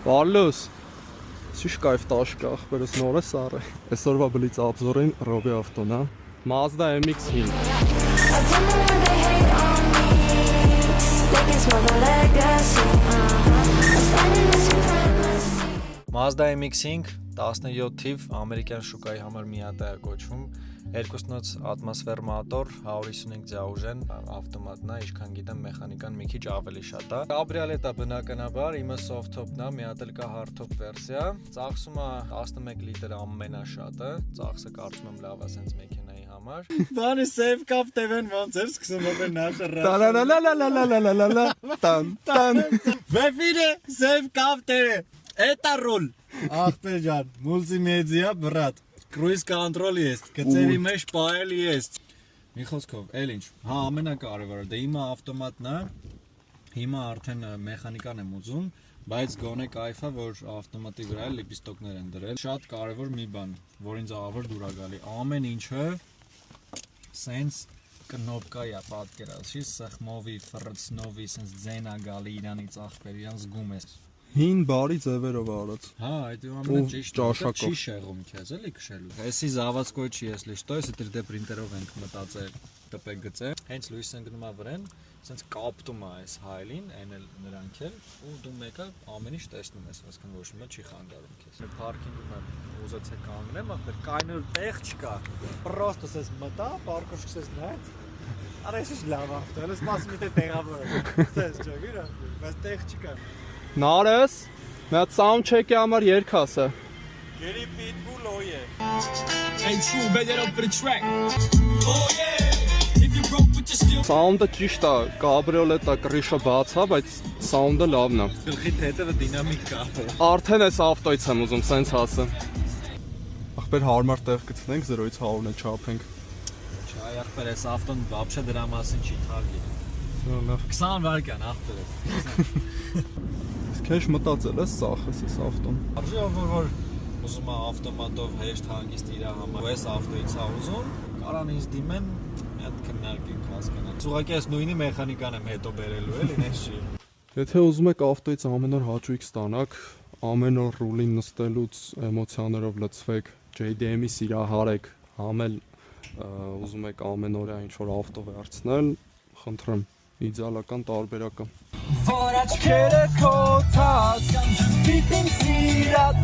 Վալուս, շիշ կայվ տաշկա, ախպերս նոր է սար է։ Այսօրվա բլից աբզորին Ռոբի ավտոն, հա։ Mazda MX-5։ Mazda MX-5 17 թիվ ամերիկյան շուկայի համար միատա է կոչվում 2.9 ատմոսֆեր մոտոր 155 ձաուժեն ավտոմատն է, ինչքան գիտեմ մեխանիկան մի քիչ ավելի շատ է։ Կաբրիոլետ է բնականաբար, իմը soft top-ն է, մի հատ էլ կա hard top վերսիա։ Ծախսումը 11 լիտր ամենաշատը, ծախսը կարծում եմ լավ է սենց մեքենայի համար։ Բանը save կապ TV-ն ոնց էր սկսում ով նաշը ռաշ։ Տալալալալալալալալալա տան Վեֆիրը save կապ TV։ Это руль։ Ախպեր ջան, մուլտիմեդիա բրատ։ Cruise control есть, գծերի մեջ պահելի есть։ Մի խոսքով, էլ ինչ։ Հա, ամենակարևորը, դե հիմա ավտոմատն է։ Հիմա արդեն մեխանիկան եմ ուզում, բայց գոնե կայֆ է, որ ավտոմատի վրա լիպիստոկներ են դրել։ Շատ կարևոր մի բան, որ ինձ ահավոր դուր է գալի։ Ամեն ինչը սենց կնոպկա է պատկերացրի, սխմովի, ֆրծնովի, սենց ձեն է գալի իրանից ախպեր, իրան զգում ես։ Հին բարի ձևերով արած։ Հա, այդ ամենը ճիշտ է, չի ճաշակով։ շեղում քեզ, էլի քշելու։ Էսի заводской չի, если что, если 3D printer-ով ենք մտածել, տպե գծել։ Հենց լույսը ընկնում է վրան, սենց կապտում է այս հայլին, այն էլ նրանք էլ, ու դու մեկը ամեն ինչ տեսնում ես, այսինքն ոչ մի չի խանգարում քեզ։ Պարկինգում եմ ուզեցի կանգնեմ, ախպեր կայնել տեղ չկա։ Պրոստը սես մտա, պարկոշ քսես նայեց։ Արա էսի լավ ավտո, ես սպասում եմ թե տեղավոր է։ Սես ջոգիր, բայց տեղ չկա։ Նարես, մի հատ sound check-ի համար երգ ասա։ Գերի Pitbull օյե։ Ain't true, bet that up for the track. Oh yeah, if you broke with the steel. Sound-ը ճիշտ է, կաբրիոլետ է, կռիշը բաց է, բայց sound-ը լավն է։ Գլխի հետևը դինամիկ կա։ Արդեն այս ավտոից եմ ուզում սենց ասը։ Ախպեր հարմար տեղ գտնենք 0-ից 100-ը չափենք։ Չայ ախպեր, այս ավտոն вообще դրա մասին չի թարգի։ Լավ։ 20 վայրկյան ախպեր։ Քեզ մտածել ես սախես այս ավտոն։ Արժի որ ուզում է ավտոմատով հեշտ հանգիստ իր համար։ Այս ավտոից է ուզում, կարան ինձ դիմեն, մի հատ քննարկենք հասկանալ։ Ուղղակի այս նույնի մեխանիկան եմ հետո բերելու էլի, նես չի։ Եթե ուզում եք ավտոից ամեն օր հաճույք ստանաք, ամեն օր ռուլին նստելուց էմոցիաներով լցվեք, JDM-ի սիրահարեք, համել ուզում եք ամեն օրյա ինչ-որ ավտո վերցնել, խնդրեմ, իդեալական տարբերակը։ For that kid, a cold toss, I'm just keeping feet up.